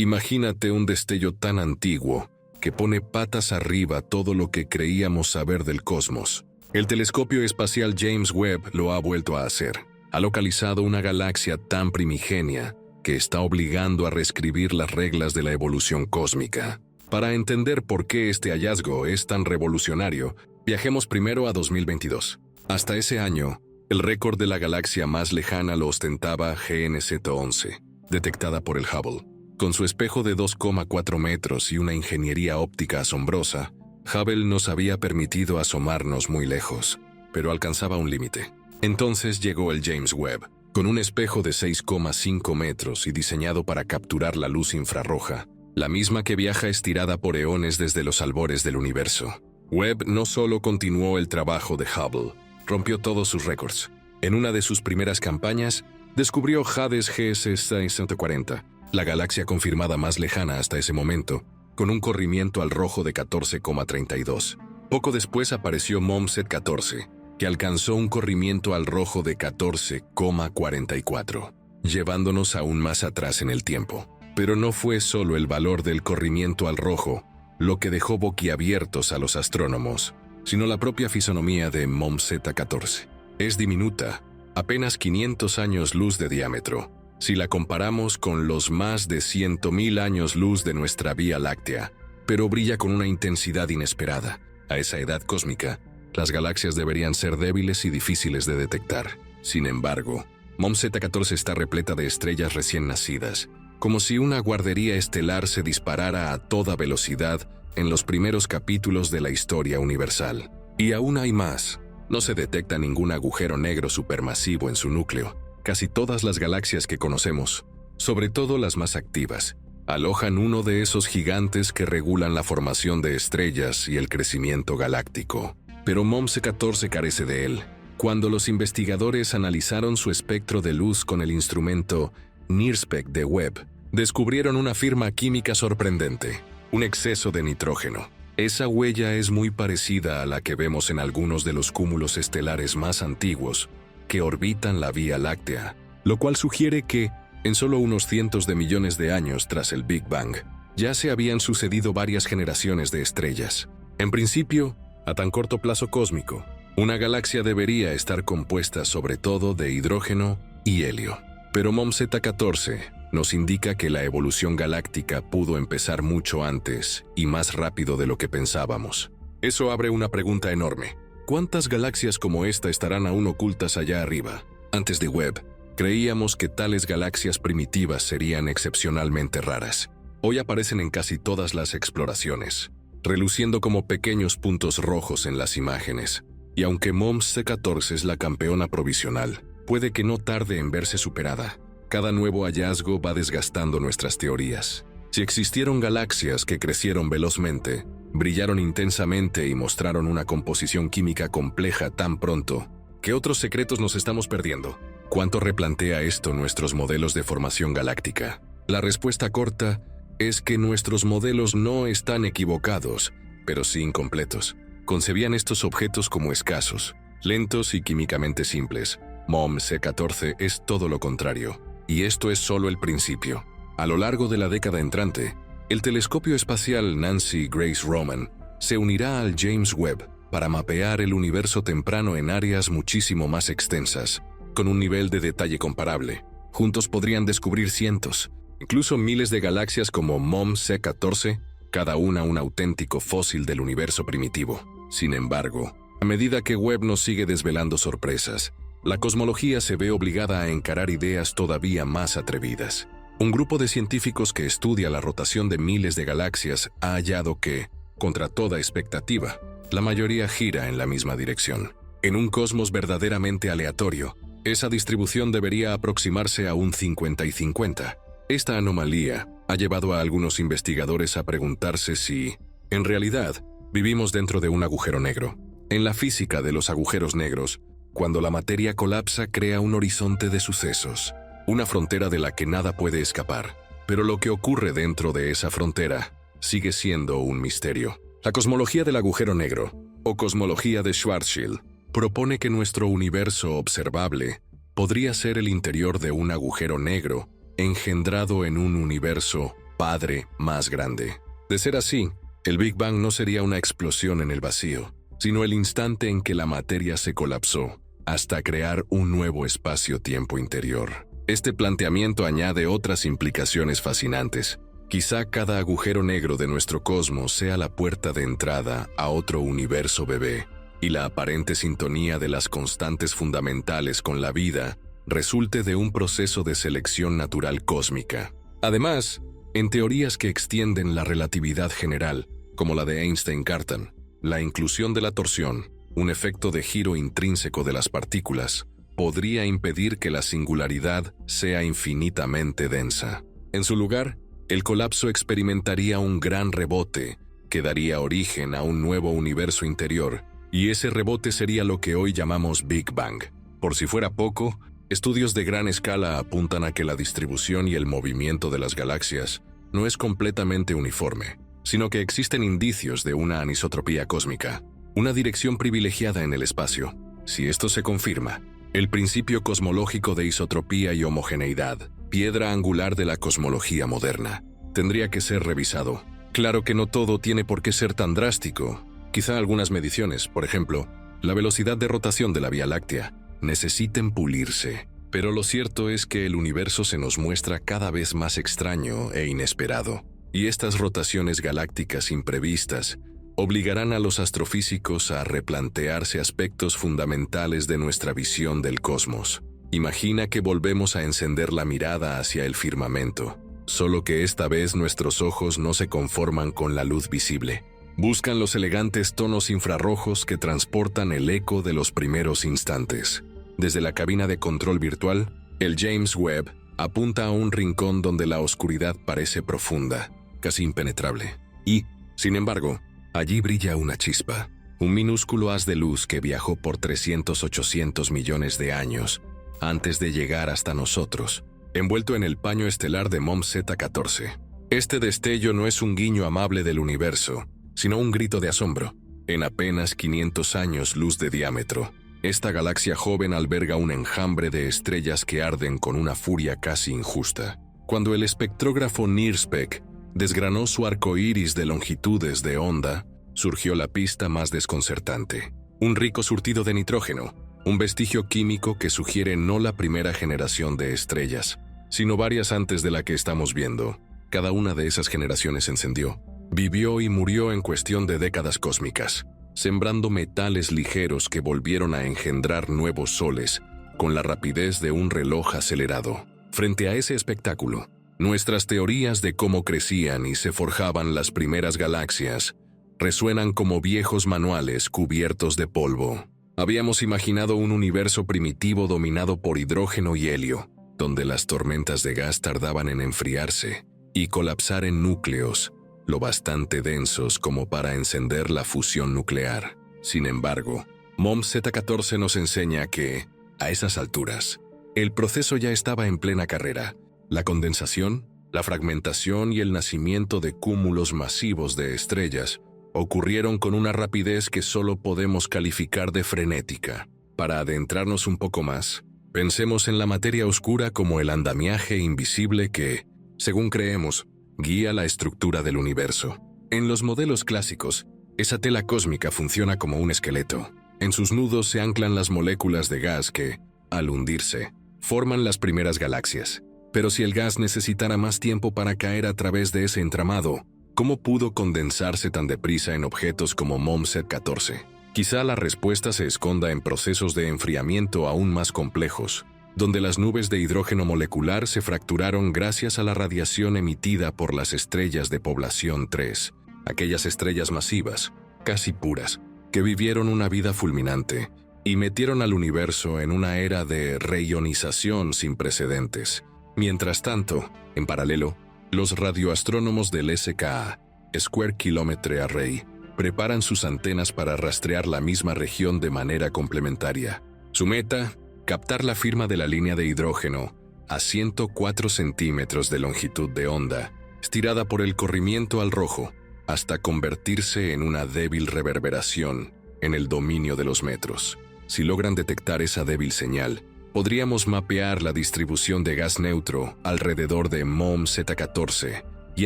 Imagínate un destello tan antiguo que pone patas arriba todo lo que creíamos saber del cosmos. El telescopio espacial James Webb lo ha vuelto a hacer. Ha localizado una galaxia tan primigenia que está obligando a reescribir las reglas de la evolución cósmica. Para entender por qué este hallazgo es tan revolucionario, viajemos primero a 2022. Hasta ese año, el récord de la galaxia más lejana lo ostentaba GNZ11, detectada por el Hubble. Con su espejo de 2,4 metros y una ingeniería óptica asombrosa, Hubble nos había permitido asomarnos muy lejos, pero alcanzaba un límite. Entonces llegó el James Webb, con un espejo de 6,5 metros y diseñado para capturar la luz infrarroja, la misma que viaja estirada por eones desde los albores del universo. Webb no solo continuó el trabajo de Hubble, rompió todos sus récords. En una de sus primeras campañas, descubrió Hades GS 640, la galaxia confirmada más lejana hasta ese momento, con un corrimiento al rojo de 14,32. Poco después apareció MOMSET 14, que alcanzó un corrimiento al rojo de 14,44, llevándonos aún más atrás en el tiempo. Pero no fue solo el valor del corrimiento al rojo lo que dejó boquiabiertos a los astrónomos, sino la propia fisonomía de MOMSET 14. Es diminuta, apenas 500 años luz de diámetro, si la comparamos con los más de 100.000 años luz de nuestra Vía Láctea, pero brilla con una intensidad inesperada. A esa edad cósmica, las galaxias deberían ser débiles y difíciles de detectar. Sin embargo, MOMSET 14 está repleta de estrellas recién nacidas, como si una guardería estelar se disparara a toda velocidad en los primeros capítulos de la historia universal. Y aún hay más. No se detecta ningún agujero negro supermasivo en su núcleo. Casi todas las galaxias que conocemos, sobre todo las más activas, alojan uno de esos gigantes que regulan la formación de estrellas y el crecimiento galáctico. Pero MOMSET 14 carece de él. Cuando los investigadores analizaron su espectro de luz con el instrumento NIRSPEC de Webb, descubrieron una firma química sorprendente: un exceso de nitrógeno. Esa huella es muy parecida a la que vemos en algunos de los cúmulos estelares más antiguos que orbitan la Vía Láctea, lo cual sugiere que, en solo unos cientos de millones de años tras el Big Bang, ya se habían sucedido varias generaciones de estrellas. En principio, a tan corto plazo cósmico, una galaxia debería estar compuesta sobre todo de hidrógeno y helio. Pero MOMSET 14 nos indica que la evolución galáctica pudo empezar mucho antes y más rápido de lo que pensábamos. Eso abre una pregunta enorme. ¿Cuántas galaxias como esta estarán aún ocultas allá arriba? Antes de Webb, creíamos que tales galaxias primitivas serían excepcionalmente raras. Hoy aparecen en casi todas las exploraciones, reluciendo como pequeños puntos rojos en las imágenes. Y aunque MOMSET 14 es la campeona provisional, puede que no tarde en verse superada. Cada nuevo hallazgo va desgastando nuestras teorías. Si existieron galaxias que crecieron velozmente, brillaron intensamente y mostraron una composición química compleja tan pronto, ¿qué otros secretos nos estamos perdiendo? ¿Cuánto replantea esto nuestros modelos de formación galáctica? La respuesta corta es que nuestros modelos no están equivocados, pero sí incompletos. Concebían estos objetos como escasos, lentos y químicamente simples. MOMSET 14 es todo lo contrario, y esto es solo el principio. A lo largo de la década entrante, el telescopio espacial Nancy Grace Roman se unirá al James Webb para mapear el universo temprano en áreas muchísimo más extensas, con un nivel de detalle comparable. Juntos podrían descubrir cientos, incluso miles de galaxias como MOMSET 14, cada una un auténtico fósil del universo primitivo. Sin embargo, a medida que Webb nos sigue desvelando sorpresas, la cosmología se ve obligada a encarar ideas todavía más atrevidas. Un grupo de científicos que estudia la rotación de miles de galaxias ha hallado que, contra toda expectativa, la mayoría gira en la misma dirección. En un cosmos verdaderamente aleatorio, esa distribución debería aproximarse a un 50 y 50. Esta anomalía ha llevado a algunos investigadores a preguntarse si, en realidad, vivimos dentro de un agujero negro. En la física de los agujeros negros, cuando la materia colapsa crea un horizonte de sucesos, una frontera de la que nada puede escapar. Pero lo que ocurre dentro de esa frontera sigue siendo un misterio. La cosmología del agujero negro, o cosmología de Schwarzschild, propone que nuestro universo observable podría ser el interior de un agujero negro engendrado en un universo padre más grande. De ser así, el Big Bang no sería una explosión en el vacío, sino el instante en que la materia se colapsó hasta crear un nuevo espacio-tiempo interior. Este planteamiento añade otras implicaciones fascinantes. Quizá cada agujero negro de nuestro cosmos sea la puerta de entrada a otro universo bebé, y la aparente sintonía de las constantes fundamentales con la vida resulte de un proceso de selección natural cósmica. Además, en teorías que extienden la relatividad general, como la de Einstein-Cartan, la inclusión de la torsión, un efecto de giro intrínseco de las partículas, podría impedir que la singularidad sea infinitamente densa. En su lugar, el colapso experimentaría un gran rebote que daría origen a un nuevo universo interior, y ese rebote sería lo que hoy llamamos Big Bang. Por si fuera poco, estudios de gran escala apuntan a que la distribución y el movimiento de las galaxias no es completamente uniforme, sino que existen indicios de una anisotropía cósmica, una dirección privilegiada en el espacio. Si esto se confirma, el principio cosmológico de isotropía y homogeneidad, piedra angular de la cosmología moderna, tendría que ser revisado. Claro que no todo tiene por qué ser tan drástico. Quizá algunas mediciones, por ejemplo, la velocidad de rotación de la Vía Láctea, necesiten pulirse. Pero lo cierto es que el universo se nos muestra cada vez más extraño e inesperado, y estas rotaciones galácticas imprevistas obligarán a los astrofísicos a replantearse aspectos fundamentales de nuestra visión del cosmos. Imagina que volvemos a encender la mirada hacia el firmamento, solo que esta vez nuestros ojos no se conforman con la luz visible. Buscan los elegantes tonos infrarrojos que transportan el eco de los primeros instantes. Desde la cabina de control virtual, el James Webb apunta a un rincón donde la oscuridad parece profunda, casi impenetrable. Y, sin embargo, allí brilla una chispa, un minúsculo haz de luz que viajó por 300-800 millones de años antes de llegar hasta nosotros, envuelto en el paño estelar de Mom Z14. Este destello no es un guiño amable del universo, sino un grito de asombro. En apenas 500 años luz de diámetro, esta galaxia joven alberga un enjambre de estrellas que arden con una furia casi injusta. Cuando el espectrógrafo NIRSPEC desgranó su arco iris de longitudes de onda, surgió la pista más desconcertante. Un rico surtido de nitrógeno, un vestigio químico que sugiere no la primera generación de estrellas, sino varias antes de la que estamos viendo. Cada una de esas generaciones encendió, vivió y murió en cuestión de décadas cósmicas, sembrando metales ligeros que volvieron a engendrar nuevos soles con la rapidez de un reloj acelerado. Frente a ese espectáculo, nuestras teorías de cómo crecían y se forjaban las primeras galaxias resuenan como viejos manuales cubiertos de polvo. Habíamos imaginado un universo primitivo dominado por hidrógeno y helio, donde las tormentas de gas tardaban en enfriarse y colapsar en núcleos lo bastante densos como para encender la fusión nuclear. Sin embargo, Mom Z14 nos enseña que, a esas alturas, el proceso ya estaba en plena carrera. La condensación, la fragmentación y el nacimiento de cúmulos masivos de estrellas ocurrieron con una rapidez que solo podemos calificar de frenética. Para adentrarnos un poco más, pensemos en la materia oscura como el andamiaje invisible que, según creemos, guía la estructura del universo. En los modelos clásicos, esa tela cósmica funciona como un esqueleto. En sus nudos se anclan las moléculas de gas que, al hundirse, forman las primeras galaxias. Pero si el gas necesitara más tiempo para caer a través de ese entramado, ¿cómo pudo condensarse tan deprisa en objetos como Mom Z14? Quizá la respuesta se esconda en procesos de enfriamiento aún más complejos, donde las nubes de hidrógeno molecular se fracturaron gracias a la radiación emitida por las estrellas de población 3, aquellas estrellas masivas, casi puras, que vivieron una vida fulminante y metieron al universo en una era de reionización sin precedentes. Mientras tanto, en paralelo, los radioastrónomos del SKA, Square Kilometre Array, preparan sus antenas para rastrear la misma región de manera complementaria. Su meta, captar la firma de la línea de hidrógeno a 104 centímetros de longitud de onda, estirada por el corrimiento al rojo, hasta convertirse en una débil reverberación en el dominio de los metros. Si logran detectar esa débil señal, podríamos mapear la distribución de gas neutro alrededor de Mom Z14 y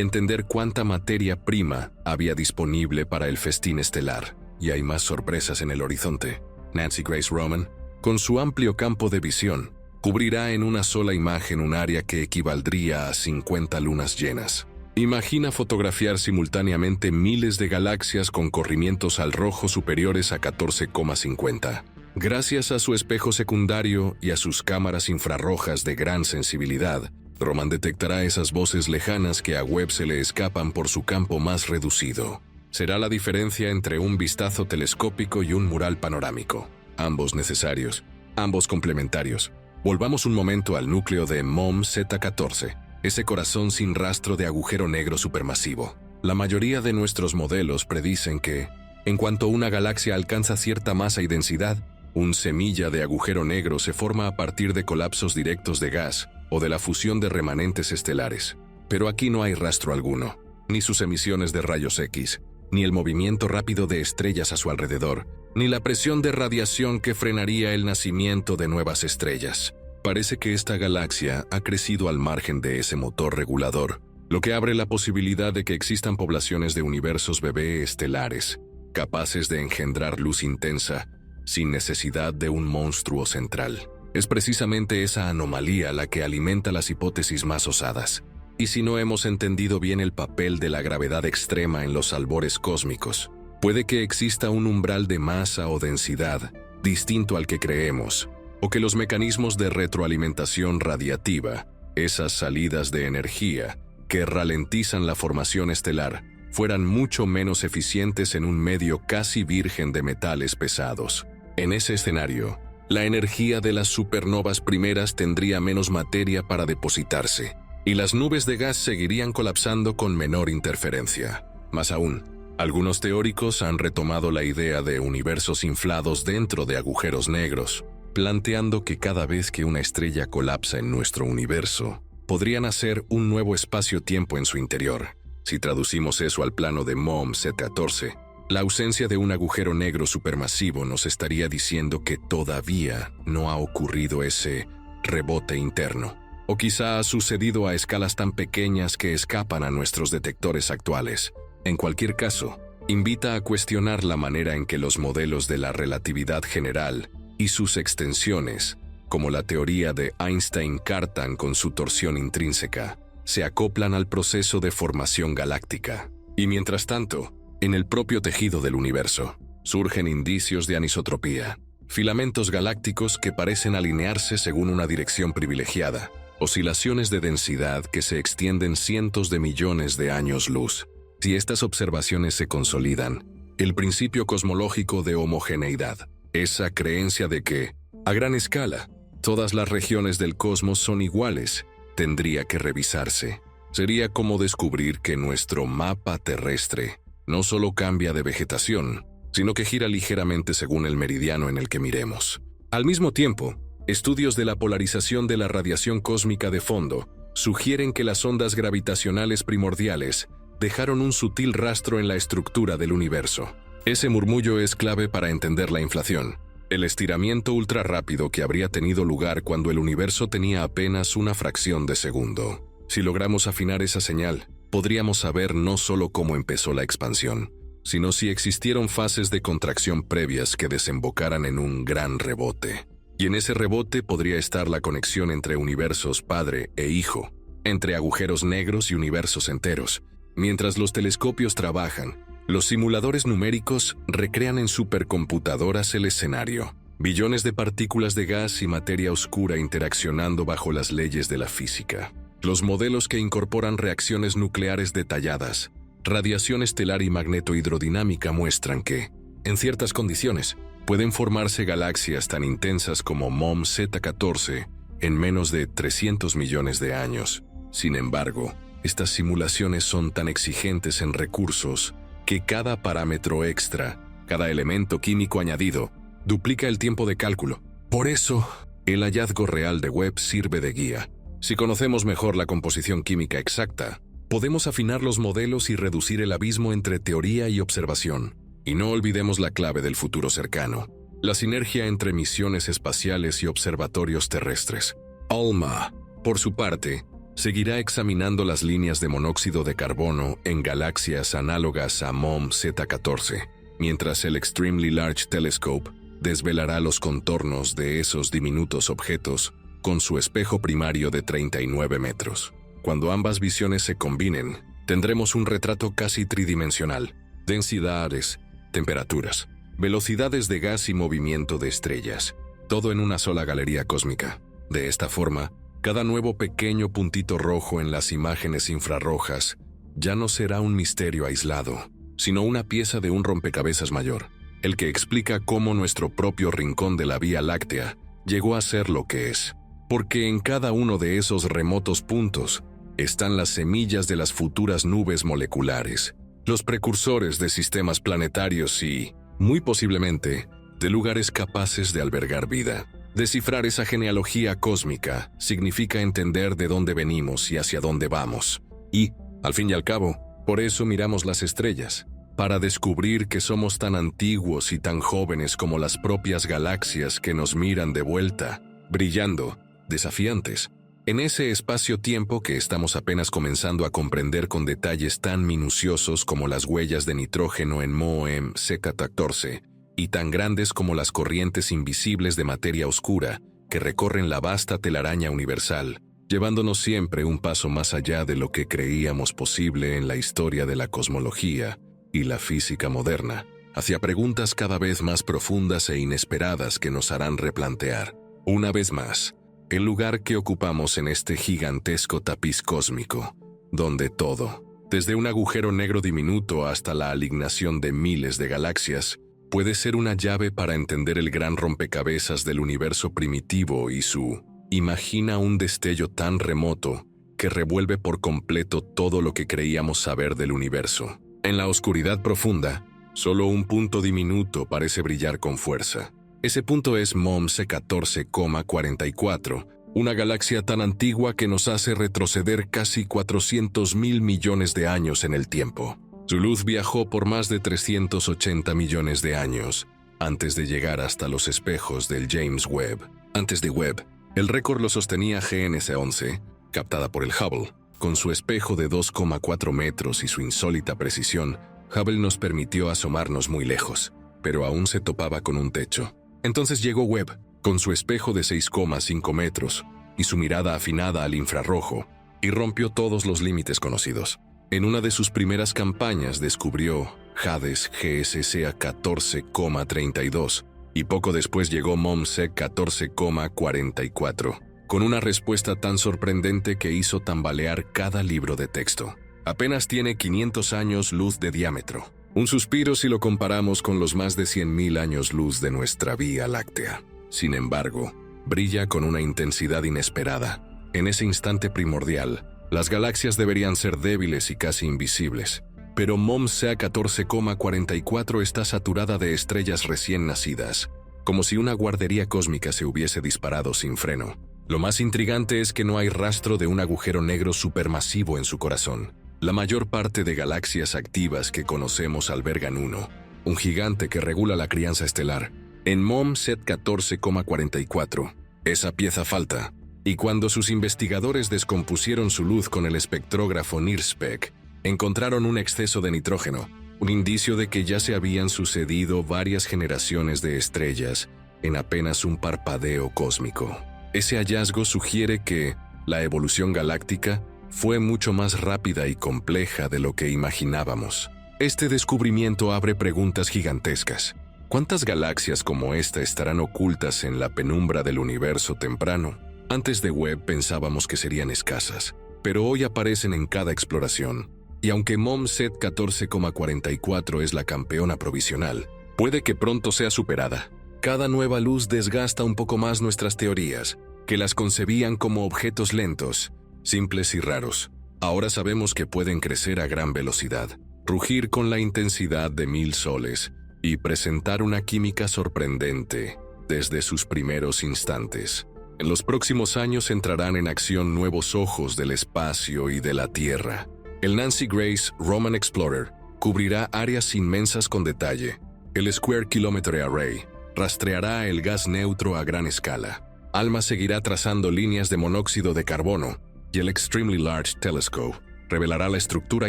entender cuánta materia prima había disponible para el festín estelar. Y hay más sorpresas en el horizonte. Nancy Grace Roman, con su amplio campo de visión, cubrirá en una sola imagen un área que equivaldría a 50 lunas llenas. Imagina fotografiar simultáneamente miles de galaxias con corrimientos al rojo superiores a 14,50. Gracias a su espejo secundario y a sus cámaras infrarrojas de gran sensibilidad, Roman detectará esas voces lejanas que a Webb se le escapan por su campo más reducido. Será la diferencia entre un vistazo telescópico y un mural panorámico. Ambos necesarios, ambos complementarios. Volvamos un momento al núcleo de MOM Z14, ese corazón sin rastro de agujero negro supermasivo. La mayoría de nuestros modelos predicen que, en cuanto una galaxia alcanza cierta masa y densidad, un semilla de agujero negro se forma a partir de colapsos directos de gas o de la fusión de remanentes estelares. Pero aquí no hay rastro alguno, ni sus emisiones de rayos X, ni el movimiento rápido de estrellas a su alrededor, ni la presión de radiación que frenaría el nacimiento de nuevas estrellas. Parece que esta galaxia ha crecido al margen de ese motor regulador, lo que abre la posibilidad de que existan poblaciones de universos bebé estelares, capaces de engendrar luz intensa, sin necesidad de un monstruo central. Es precisamente esa anomalía la que alimenta las hipótesis más osadas. Y si no hemos entendido bien el papel de la gravedad extrema en los albores cósmicos, puede que exista un umbral de masa o densidad distinto al que creemos, o que los mecanismos de retroalimentación radiativa, esas salidas de energía que ralentizan la formación estelar, fueran mucho menos eficientes en un medio casi virgen de metales pesados. En ese escenario, la energía de las supernovas primeras tendría menos materia para depositarse, y las nubes de gas seguirían colapsando con menor interferencia. Más aún, algunos teóricos han retomado la idea de universos inflados dentro de agujeros negros, planteando que cada vez que una estrella colapsa en nuestro universo, podría nacer un nuevo espacio-tiempo en su interior. Si traducimos eso al plano de MOM Z14, la ausencia de un agujero negro supermasivo nos estaría diciendo que todavía no ha ocurrido ese rebote interno. O quizá ha sucedido a escalas tan pequeñas que escapan a nuestros detectores actuales. En cualquier caso, invita a cuestionar la manera en que los modelos de la relatividad general y sus extensiones, como la teoría de Einstein-Cartan con su torsión intrínseca, se acoplan al proceso de formación galáctica. Y mientras tanto, en el propio tejido del universo, surgen indicios de anisotropía, filamentos galácticos que parecen alinearse según una dirección privilegiada, oscilaciones de densidad que se extienden cientos de millones de años luz. Si estas observaciones se consolidan, el principio cosmológico de homogeneidad, esa creencia de que, a gran escala, todas las regiones del cosmos son iguales, tendría que revisarse. Sería como descubrir que nuestro mapa terrestre no solo cambia de vegetación, sino que gira ligeramente según el meridiano en el que miremos. Al mismo tiempo, estudios de la polarización de la radiación cósmica de fondo sugieren que las ondas gravitacionales primordiales dejaron un sutil rastro en la estructura del universo. Ese murmullo es clave para entender la inflación, el estiramiento ultrarrápido que habría tenido lugar cuando el universo tenía apenas una fracción de segundo. Si logramos afinar esa señal, podríamos saber no solo cómo empezó la expansión, sino si existieron fases de contracción previas que desembocaran en un gran rebote. Y en ese rebote podría estar la conexión entre universos padre e hijo, entre agujeros negros y universos enteros. Mientras los telescopios trabajan, los simuladores numéricos recrean en supercomputadoras el escenario. Billones de partículas de gas y materia oscura interaccionando bajo las leyes de la física. Los modelos que incorporan reacciones nucleares detalladas, radiación estelar y magnetohidrodinámica muestran que, en ciertas condiciones, pueden formarse galaxias tan intensas como MOM Z14 en menos de 300 millones de años. Sin embargo, estas simulaciones son tan exigentes en recursos que cada parámetro extra, cada elemento químico añadido, duplica el tiempo de cálculo. Por eso, el hallazgo real de Webb sirve de guía. Si conocemos mejor la composición química exacta, podemos afinar los modelos y reducir el abismo entre teoría y observación. Y no olvidemos la clave del futuro cercano, la sinergia entre misiones espaciales y observatorios terrestres. ALMA, por su parte, seguirá examinando las líneas de monóxido de carbono en galaxias análogas a MOM Z14, mientras el Extremely Large Telescope desvelará los contornos de esos diminutos objetos con su espejo primario de 39 metros. Cuando ambas visiones se combinen, tendremos un retrato casi tridimensional: densidades, temperaturas, velocidades de gas y movimiento de estrellas, todo en una sola galería cósmica. De esta forma, cada nuevo pequeño puntito rojo en las imágenes infrarrojas ya no será un misterio aislado, sino una pieza de un rompecabezas mayor, el que explica cómo nuestro propio rincón de la Vía Láctea llegó a ser lo que es. Porque en cada uno de esos remotos puntos están las semillas de las futuras nubes moleculares, los precursores de sistemas planetarios y, muy posiblemente, de lugares capaces de albergar vida. Descifrar esa genealogía cósmica significa entender de dónde venimos y hacia dónde vamos. Y, al fin y al cabo, por eso miramos las estrellas, para descubrir que somos tan antiguos y tan jóvenes como las propias galaxias que nos miran de vuelta, brillando, desafiantes, en ese espacio-tiempo que estamos apenas comenzando a comprender con detalles tan minuciosos como las huellas de nitrógeno en MOM Z14, y tan grandes como las corrientes invisibles de materia oscura que recorren la vasta telaraña universal, llevándonos siempre un paso más allá de lo que creíamos posible en la historia de la cosmología y la física moderna, hacia preguntas cada vez más profundas e inesperadas que nos harán replantear, una vez más, el lugar que ocupamos en este gigantesco tapiz cósmico, donde todo, desde un agujero negro diminuto hasta la alignación de miles de galaxias, puede ser una llave para entender el gran rompecabezas del universo primitivo y su imagina un destello tan remoto que revuelve por completo todo lo que creíamos saber del universo. En la oscuridad profunda, solo un punto diminuto parece brillar con fuerza. Ese punto es MOM C14,44, una galaxia tan antigua que nos hace retroceder casi 400.000 millones de años en el tiempo. Su luz viajó por más de 380 millones de años antes de llegar hasta los espejos del James Webb. Antes de Webb, el récord lo sostenía GNS-11, captada por el Hubble. Con su espejo de 2,4 metros y su insólita precisión, Hubble nos permitió asomarnos muy lejos, pero aún se topaba con un techo. Entonces llegó Webb, con su espejo de 6,5 metros y su mirada afinada al infrarrojo, y rompió todos los límites conocidos. En una de sus primeras campañas descubrió Hades GSSA 14,32 y poco después llegó MOMSEC 14,44, con una respuesta tan sorprendente que hizo tambalear cada libro de texto. Apenas tiene 500 años luz de diámetro, un suspiro si lo comparamos con los más de 100.000 años luz de nuestra Vía Láctea. Sin embargo, brilla con una intensidad inesperada. En ese instante primordial, las galaxias deberían ser débiles y casi invisibles, pero MOMSEA 14,44 está saturada de estrellas recién nacidas, como si una guardería cósmica se hubiese disparado sin freno. Lo más intrigante es que no hay rastro de un agujero negro supermasivo en su corazón. La mayor parte de galaxias activas que conocemos albergan uno, un gigante que regula la crianza estelar. En MOMSET 14,44, esa pieza falta. Y cuando sus investigadores descompusieron su luz con el espectrógrafo NIRSPEC, encontraron un exceso de nitrógeno, un indicio de que ya se habían sucedido varias generaciones de estrellas en apenas un parpadeo cósmico. Ese hallazgo sugiere que la evolución galáctica fue mucho más rápida y compleja de lo que imaginábamos. Este descubrimiento abre preguntas gigantescas. ¿Cuántas galaxias como esta estarán ocultas en la penumbra del universo temprano? Antes de Webb pensábamos que serían escasas, pero hoy aparecen en cada exploración. Y aunque MOMSET 14,44 es la campeona provisional, puede que pronto sea superada. Cada nueva luz desgasta un poco más nuestras teorías, que las concebían como objetos lentos, simples y raros. Ahora sabemos que pueden crecer a gran velocidad, rugir con la intensidad de 1000 soles y presentar una química sorprendente desde sus primeros instantes. En los próximos años entrarán en acción nuevos ojos del espacio y de la Tierra. El Nancy Grace Roman Explorer cubrirá áreas inmensas con detalle. El Square Kilometre Array rastreará el gas neutro a gran escala. ALMA seguirá trazando líneas de monóxido de carbono y el Extremely Large Telescope revelará la estructura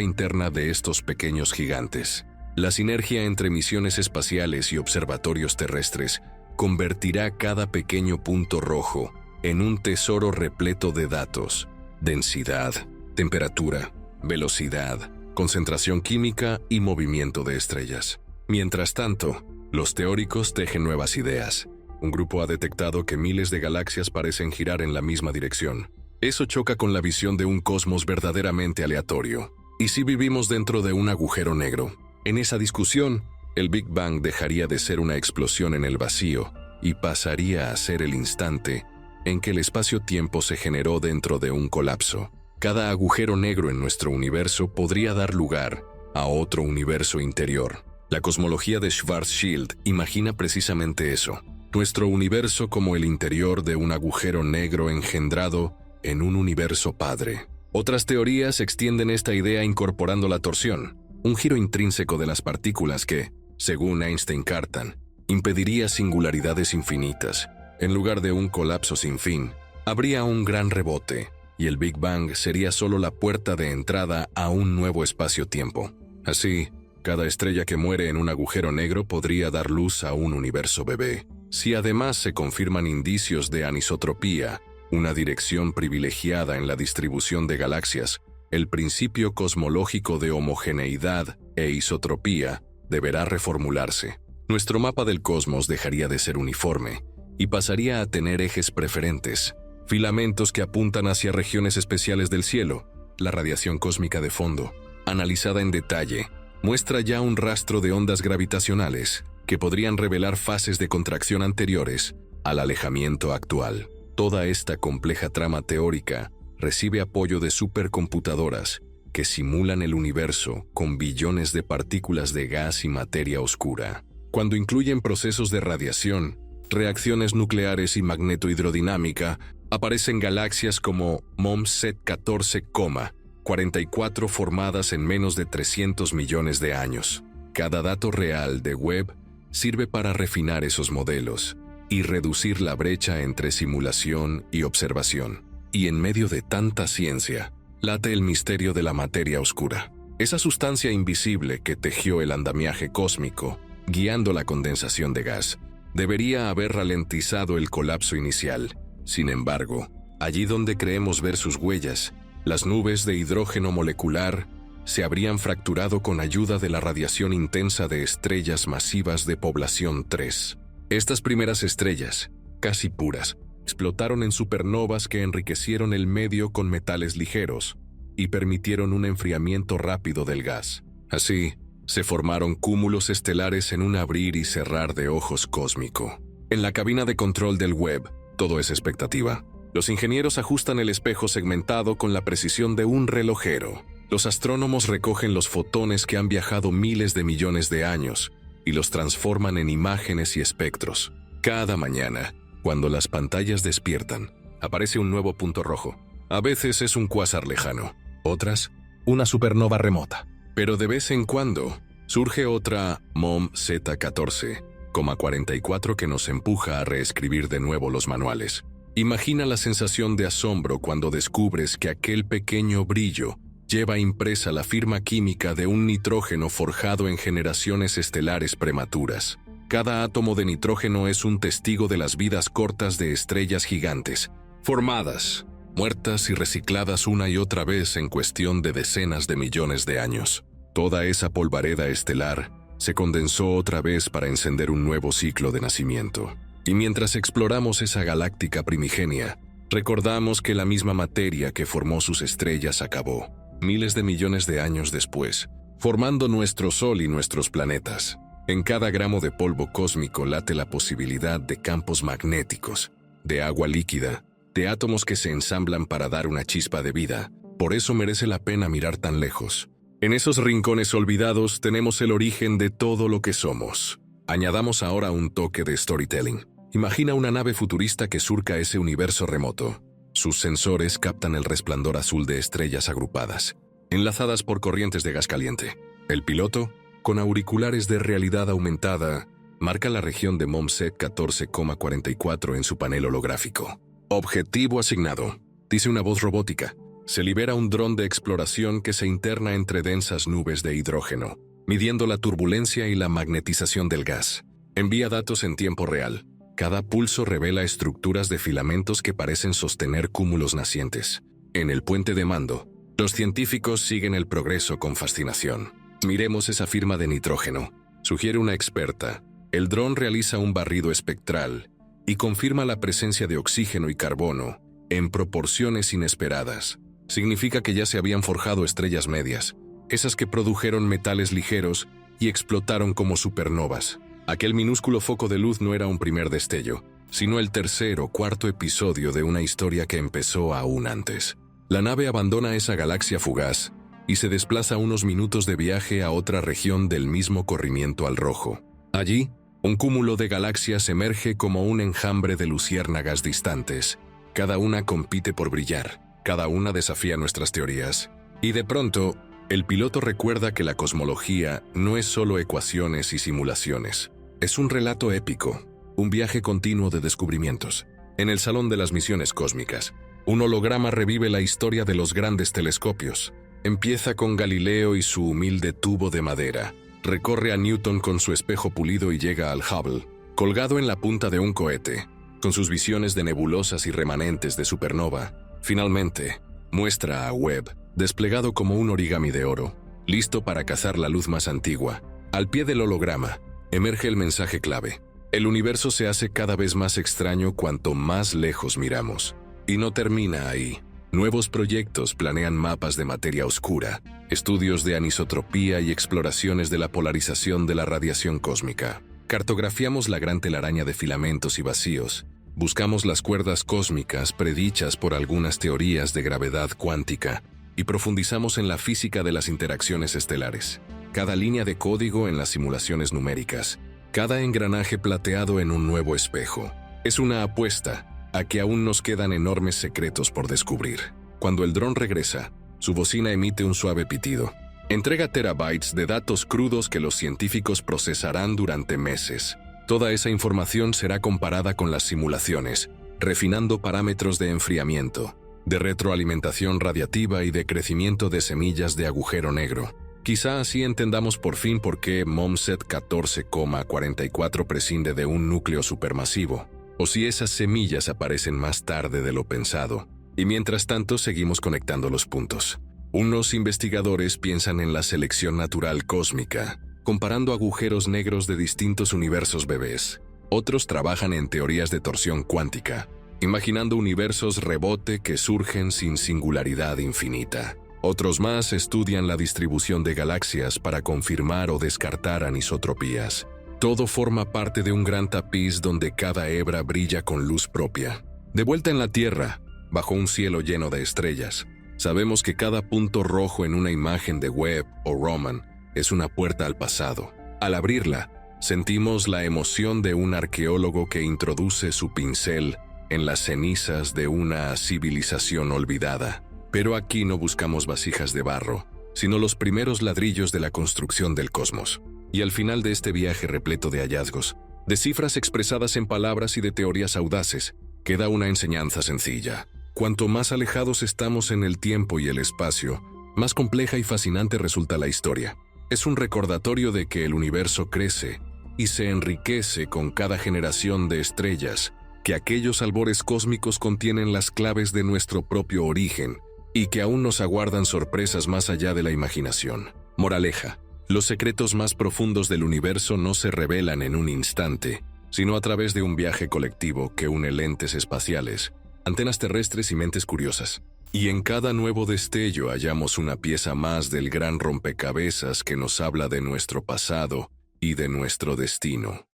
interna de estos pequeños gigantes. La sinergia entre misiones espaciales y observatorios terrestres convertirá cada pequeño punto rojo en un tesoro repleto de datos, densidad, temperatura, velocidad, concentración química y movimiento de estrellas. Mientras tanto, los teóricos tejen nuevas ideas. Un grupo ha detectado que miles de galaxias parecen girar en la misma dirección. Eso choca con la visión de un cosmos verdaderamente aleatorio. ¿Y si vivimos dentro de un agujero negro? En esa discusión, el Big Bang dejaría de ser una explosión en el vacío y pasaría a ser el instante en que el espacio-tiempo se generó dentro de un colapso. Cada agujero negro en nuestro universo podría dar lugar a otro universo interior. La cosmología de Schwarzschild imagina precisamente eso. Nuestro universo como el interior de un agujero negro engendrado en un universo padre. Otras teorías extienden esta idea incorporando la torsión, un giro intrínseco de las partículas que, según Einstein-Cartan, impediría singularidades infinitas. En lugar de un colapso sin fin, habría un gran rebote, y el Big Bang sería solo la puerta de entrada a un nuevo espacio-tiempo. Así, cada estrella que muere en un agujero negro podría dar luz a un universo bebé. Si además se confirman indicios de anisotropía, una dirección privilegiada en la distribución de galaxias, el principio cosmológico de homogeneidad e isotropía deberá reformularse. Nuestro mapa del cosmos dejaría de ser uniforme y pasaría a tener ejes preferentes, filamentos que apuntan hacia regiones especiales del cielo. La radiación cósmica de fondo, analizada en detalle, muestra ya un rastro de ondas gravitacionales que podrían revelar fases de contracción anteriores al alejamiento actual. Toda esta compleja trama teórica recibe apoyo de supercomputadoras que simulan el universo con billones de partículas de gas y materia oscura. Cuando incluyen procesos de radiación, reacciones nucleares y magnetohidrodinámica, aparecen galaxias como MOMZ 14,44 formadas en menos de 300 millones de años. Cada dato real de Webb sirve para refinar esos modelos y reducir la brecha entre simulación y observación. Y en medio de tanta ciencia, late el misterio de la materia oscura. Esa sustancia invisible que tejió el andamiaje cósmico, guiando la condensación de gas, debería haber ralentizado el colapso inicial. Sin embargo, allí donde creemos ver sus huellas, las nubes de hidrógeno molecular se habrían fracturado con ayuda de la radiación intensa de estrellas masivas de población 3. Estas primeras estrellas, casi puras, explotaron en supernovas que enriquecieron el medio con metales ligeros y permitieron un enfriamiento rápido del gas. Así, se formaron cúmulos estelares en un abrir y cerrar de ojos cósmico. En la cabina de control del Webb, todo es expectativa. Los ingenieros ajustan el espejo segmentado con la precisión de un relojero. Los astrónomos recogen los fotones que han viajado miles de millones de años y los transforman en imágenes y espectros. Cada mañana, cuando las pantallas despiertan, aparece un nuevo punto rojo. A veces es un cuásar lejano, otras, una supernova remota. Pero de vez en cuando, surge otra MOMZ 14,44 que nos empuja a reescribir de nuevo los manuales. Imagina la sensación de asombro cuando descubres que aquel pequeño brillo lleva impresa la firma química de un nitrógeno forjado en generaciones estelares prematuras. Cada átomo de nitrógeno es un testigo de las vidas cortas de estrellas gigantes, formadas, muertas y recicladas una y otra vez en cuestión de decenas de millones de años. Toda esa polvareda estelar se condensó otra vez para encender un nuevo ciclo de nacimiento. Y mientras exploramos esa galáctica primigenia, recordamos que la misma materia que formó sus estrellas acabó, miles de millones de años después, formando nuestro Sol y nuestros planetas. En cada gramo de polvo cósmico late la posibilidad de campos magnéticos, de agua líquida, de átomos que se ensamblan para dar una chispa de vida. Por eso merece la pena mirar tan lejos. En esos rincones olvidados tenemos el origen de todo lo que somos. Añadamos ahora un toque de storytelling. Imagina una nave futurista que surca ese universo remoto. Sus sensores captan el resplandor azul de estrellas agrupadas, enlazadas por corrientes de gas caliente. El piloto, con auriculares de realidad aumentada, marca la región de MOMZ 14,44 en su panel holográfico. Objetivo asignado, dice una voz robótica. se libera un dron de exploración que se interna entre densas nubes de hidrógeno, midiendo la turbulencia y la magnetización del gas. Envía datos en tiempo real. Cada pulso revela estructuras de filamentos que parecen sostener cúmulos nacientes. En el puente de mando, los científicos siguen el progreso con fascinación. Miremos esa firma de nitrógeno, sugiere una experta. El dron realiza un barrido espectral y confirma la presencia de oxígeno y carbono en proporciones inesperadas. Significa que ya se habían forjado estrellas medias, esas que produjeron metales ligeros y explotaron como supernovas. Aquel minúsculo foco de luz no era un primer destello, sino el tercer o cuarto episodio de una historia que empezó aún antes. La nave abandona esa galaxia fugaz y se desplaza unos minutos de viaje a otra región del mismo corrimiento al rojo. Allí, un cúmulo de galaxias emerge como un enjambre de luciérnagas distantes. Cada una compite por brillar, cada una desafía nuestras teorías. Y de pronto, el piloto recuerda que la cosmología no es solo ecuaciones y simulaciones. Es un relato épico, un viaje continuo de descubrimientos. En el Salón de las Misiones Cósmicas, un holograma revive la historia de los grandes telescopios. Empieza con Galileo y su humilde tubo de madera. Recorre a Newton con su espejo pulido y llega al Hubble, colgado en la punta de un cohete, con sus visiones de nebulosas y remanentes de supernova. Finalmente, muestra a Webb, desplegado como un origami de oro, listo para cazar la luz más antigua. Al pie del holograma, emerge el mensaje clave. El universo se hace cada vez más extraño cuanto más lejos miramos. Y no termina ahí. Nuevos proyectos planean mapas de materia oscura, estudios de anisotropía y exploraciones de la polarización de la radiación cósmica. Cartografiamos la gran telaraña de filamentos y vacíos. Buscamos las cuerdas cósmicas predichas por algunas teorías de gravedad cuántica y profundizamos en la física de las interacciones estelares. Cada línea de código en las simulaciones numéricas, cada engranaje plateado en un nuevo espejo. Es una apuesta a que aún nos quedan enormes secretos por descubrir. Cuando el dron regresa, su bocina emite un suave pitido. Entrega terabytes de datos crudos que los científicos procesarán durante meses. Toda esa información será comparada con las simulaciones, refinando parámetros de enfriamiento, de retroalimentación radiativa y de crecimiento de semillas de agujero negro. Quizá así entendamos por fin por qué MOMSET 14,44 prescinde de un núcleo supermasivo, o si esas semillas aparecen más tarde de lo pensado. Y mientras tanto seguimos conectando los puntos. Unos investigadores piensan en la selección natural cósmica, comparando agujeros negros de distintos universos bebés. Otros trabajan en teorías de torsión cuántica, imaginando universos rebote que surgen sin singularidad infinita. Otros más estudian la distribución de galaxias para confirmar o descartar anisotropías. Todo forma parte de un gran tapiz donde cada hebra brilla con luz propia. De vuelta en la Tierra, bajo un cielo lleno de estrellas, sabemos que cada punto rojo en una imagen de Webb o Roman es una puerta al pasado. Al abrirla, sentimos la emoción de un arqueólogo que introduce su pincel en las cenizas de una civilización olvidada. Pero aquí no buscamos vasijas de barro, sino los primeros ladrillos de la construcción del cosmos. Y al final de este viaje repleto de hallazgos, de cifras expresadas en palabras y de teorías audaces, queda una enseñanza sencilla. Cuanto más alejados estamos en el tiempo y el espacio, más compleja y fascinante resulta la historia. Es un recordatorio de que el universo crece y se enriquece con cada generación de estrellas, que aquellos albores cósmicos contienen las claves de nuestro propio origen y que aún nos aguardan sorpresas más allá de la imaginación. Moraleja: los secretos más profundos del universo no se revelan en un instante, sino a través de un viaje colectivo que une lentes espaciales, antenas terrestres y mentes curiosas. Y en cada nuevo destello hallamos una pieza más del gran rompecabezas que nos habla de nuestro pasado y de nuestro destino.